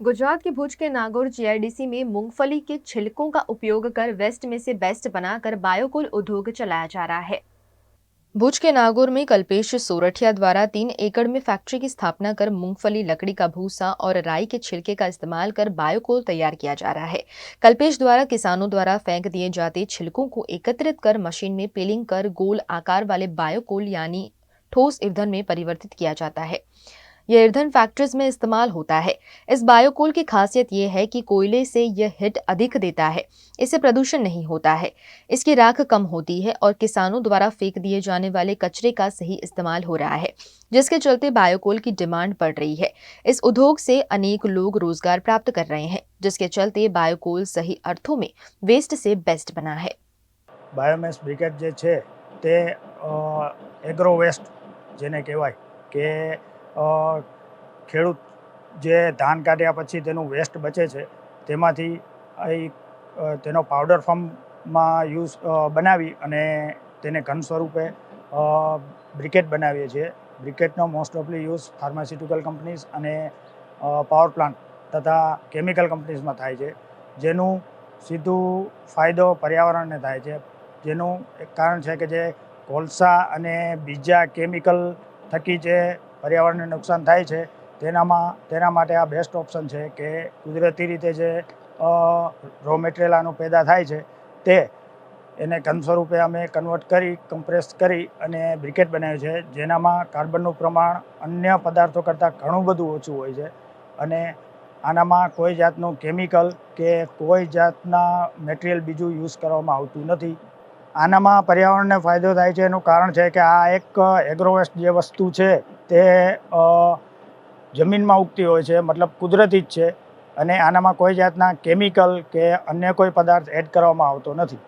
गुजरात के भुज के नागौर जीआईडीसी में मूंगफली के छिलकों का उपयोग कर वेस्ट में से बेस्ट बनाकर बायोकोल उद्योग चलाया जा रहा है। भुज के नागौर में कल्पेश सोरठिया द्वारा 3 एकड़ में फैक्ट्री की स्थापना कर मूंगफली, लकड़ी का भूसा और राई के छिलके का इस्तेमाल कर बायोकोल तैयार किया जा रहा है। कल्पेश द्वारा किसानों द्वारा फेंक दिए जाते छिलकों को एकत्रित कर मशीन में पिलिंग कर गोल आकार वाले बायोकोल यानी ठोस ईंधन में परिवर्तित किया जाता है। यह ईंधन फैक्ट्रीज में इस्तेमाल होता है। इस बायोकोल की खासियत यह है कि कोयले से यह हिट अधिक देता है। इससे प्रदूषण नहीं होता है, इसकी राख कम होती है और किसानों द्वारा फेंक दिए जाने वाले कचरे का सही इस्तेमाल हो रहा है, जिसके चलते बायोकोल की डिमांड बढ़ रही है। इस उद्योग से अनेक लोग रोजगार प्राप्त कर रहे हैं, जिसके चलते बायोकोल सही अर्थों में वेस्ट से बेस्ट बना है। बायोमेस ब्रिकेट जे છે તે એગ્રો વેસ્ટ જેને કહેવાય કે ખેડૂત જે ધાન કાઢ્યા પછી તેનું વેસ્ટ બચે છે તેમાંથી તેનો પાવડર ફોર્મમાં બનાવી અને તેને ઘન સ્વરૂપે બ્રિકેટ બનાવીએ છીએ। બ્રિકેટનો મોસ્ટ ઓફલી યુઝ ફાર્માસ્યુટિકલ કંપનીઝ અને પાવર પ્લાન્ટ તથા કેમિકલ કંપનીઝમાં થાય છે, જેનું સીધું ફાયદો પર્યાવરણને થાય છે। જેનું એક કારણ છે કે જે કોલસા અને બીજા કેમિકલ થકી જે પર્યાવરણને નુકસાન થાય છે તેના માટે આ બેસ્ટ ઓપ્શન છે કે કુદરતી રીતે જે રો મટીરિયલ આનું પેદા થાય છે તે એને ઘન સ્વરૂપે અમે કન્વર્ટ કરી કમ્પ્રેસ કરી અને બ્રિકેટ બનાવ્યું છે, જેનામાં કાર્બનનું પ્રમાણ અન્ય પદાર્થો કરતાં ઘણું બધું ઓછું હોય છે અને આનામાં કોઈ જાતનું કેમિકલ કે કોઈ જાતના મટીરિયલ બીજું યુઝ કરવામાં આવતું નથી। આનામાં પર્યાવરણને ફાયદો થાય છે એનું કારણ છે કે આ એક એગ્રોવેસ્ટ જે વસ્તુ છે તે જમીનમાં ઉગતી હોય છે, મતલબ કુદરતી જ છે અને આનામાં કોઈ જાતના કેમિકલ કે અન્ય કોઈ પદાર્થ એડ કરવામાં આવતો નથી।